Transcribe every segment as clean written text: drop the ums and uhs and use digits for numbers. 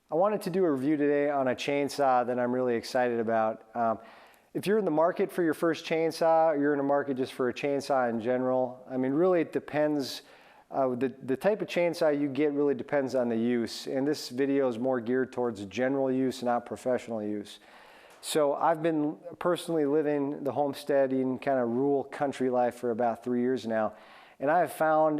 I wanted to do a review today on a chainsaw that I'm really excited about. If you're in the market for your first chainsaw, or you're in the market just for a chainsaw in general, I mean, really it depends. The type of chainsaw you get really depends on the use, and this video is more geared towards general use, not professional use. So I've been personally living the homesteading kind of rural country life for about 3 years now, and I have found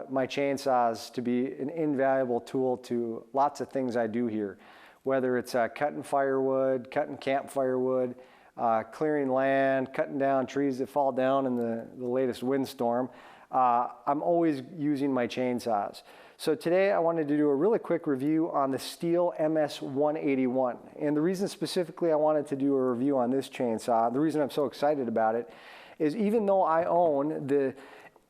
my chainsaws to be an invaluable tool to lots of things I do here, whether it's cutting firewood, cutting camp firewood, clearing land, cutting down trees that fall down in the latest windstorm. I'm always using my chainsaws. So today I wanted to do a really quick review on the Stihl MS 181. And the reason specifically I wanted to do a review on this chainsaw, the reason I'm so excited about it, is even though I own the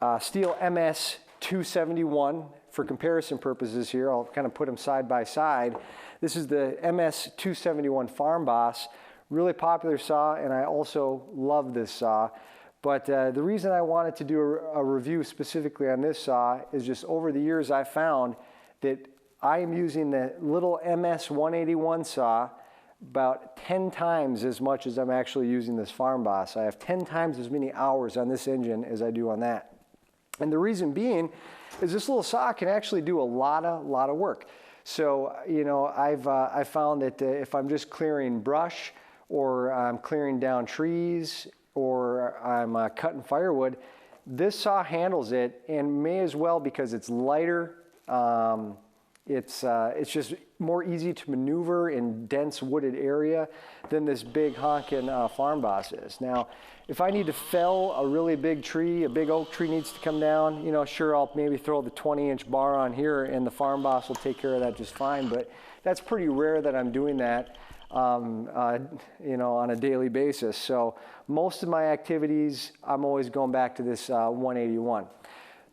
Stihl MS 271, for comparison purposes here, I'll kind of put them side by side. This is the MS 271 Farm Boss, really popular saw, and I also love this saw. But the reason I wanted to do a review specifically on this saw is just over the years I found that I am using the little MS 181 saw about 10 times as much as I'm actually using this Farm Boss. I have 10 times as many hours on this engine as I do on that. And the reason being is this little saw can actually do a lot of work. So, you know, I've found that if I'm just clearing brush, or I'm clearing down trees, or I'm cutting firewood, this saw handles it, and may as well because it's lighter. It's just more easy to maneuver in dense wooded area than this big honking Farm Boss is. Now, if I need to fell a really big tree, a big oak tree needs to come down, you know, sure, I'll maybe throw the 20-inch bar on here and the Farm Boss will take care of that just fine, but that's pretty rare that I'm doing that, you know, on a daily basis. So most of my activities, I'm always going back to this 181.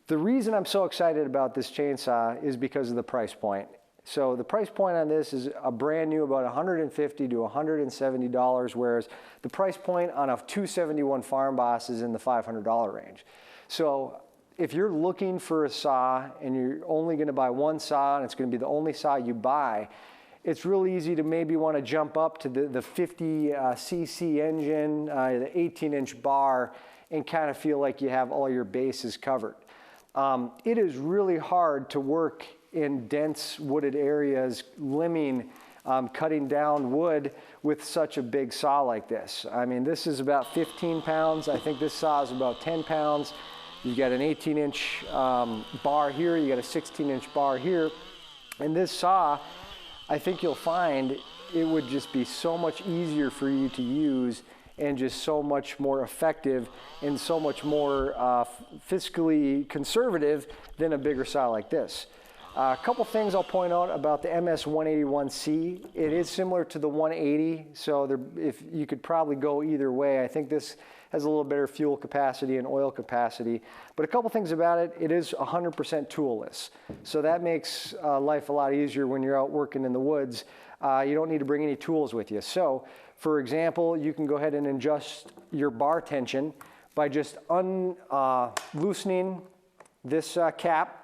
The reason I'm so excited about this chainsaw is because of the price point. So the price point on this is a brand new about $150 to $170, whereas the price point on a 271 Farm Boss is in the $500 range. So if you're looking for a saw and you're only going to buy one saw and it's going to be the only saw you buy, it's really easy to maybe want to jump up to the 50 cc engine, the 18-inch bar, and kind of feel like you have all your bases covered. It is really hard to work in dense wooded areas, limbing, cutting down wood with such a big saw like this. I mean, this is about 15 pounds. I think this saw is about 10 pounds. You've got an 18-inch bar here, you got a 16-inch bar here, and this saw, I think you'll find it would just be so much easier for you to use and just so much more effective and so much more fiscally conservative than a bigger saw like this. A couple things I'll point out about the MS 181C. It is similar to the 180, so if you could probably go either way. I think this has a little better fuel capacity and oil capacity. But a couple things about it, it is 100% toolless. So that makes life a lot easier when you're out working in the woods. You don't need to bring any tools with you. So, for example, you can go ahead and adjust your bar tension by just loosening this cap.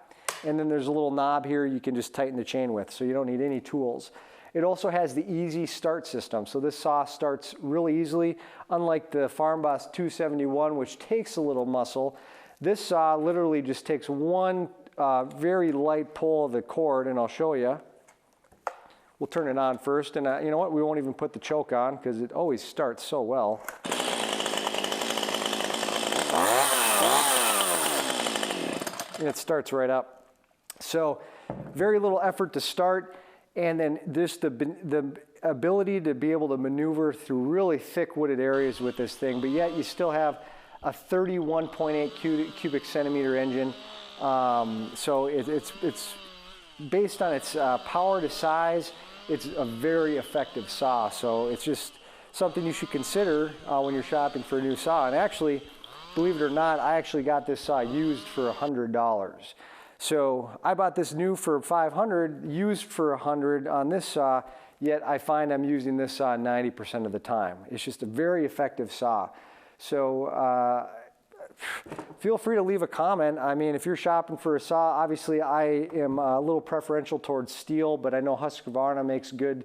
And then there's a little knob here you can just tighten the chain with, so you don't need any tools. It also has the easy start system, so this saw starts really easily. Unlike the Farm Boss 271, which takes a little muscle, this saw literally just takes one very light pull of the cord, and I'll show you. We'll turn it on first, and you know what, we won't even put the choke on because it always starts so well. And it starts right up. So very little effort to start, and then just the ability to be able to maneuver through really thick wooded areas with this thing, but yet you still have a 31.8 cubic centimeter engine. So it's based on its power to size, it's a very effective saw. So it's just something you should consider when you're shopping for a new saw. And actually, believe it or not, I actually got this saw used for $100. So I bought this new for $500, used for $100 on this saw, yet I find I'm using this saw 90% of the time. It's just a very effective saw. So feel free to leave a comment. I mean, if you're shopping for a saw, obviously I am a little preferential towards Stihl, but I know Husqvarna makes good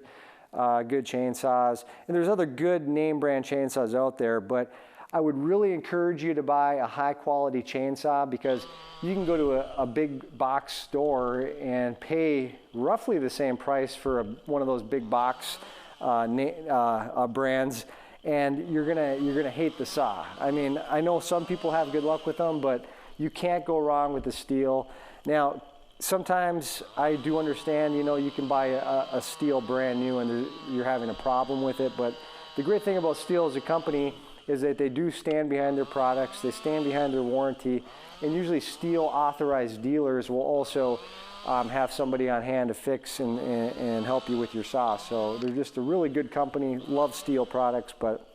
chainsaws, and there's other good name brand chainsaws out there, but I would really encourage you to buy a high quality chainsaw, because you can go to a big box store and pay roughly the same price for one of those big box brands, and you're gonna hate the saw. I mean, I know some people have good luck with them, but you can't go wrong with the Stihl. Now, sometimes I do understand, you know, you can buy a Stihl brand new and you're having a problem with it, but the great thing about Stihl as a company is that they do stand behind their products, they stand behind their warranty, and usually Stihl authorized dealers will also have somebody on hand to fix and help you with your saw. So they're just a really good company. Love Stihl products, but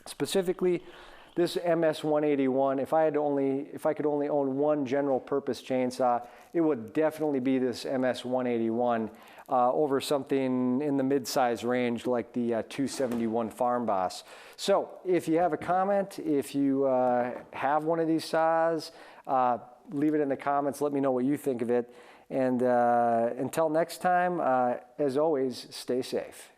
specifically this MS-181, if I could only own one general purpose chainsaw, it would definitely be this MS-181 over something in the mid-size range like the 271 Farm Boss. So if you have a comment, if you have one of these saws, leave it in the comments. Let me know what you think of it. And until next time, as always, stay safe.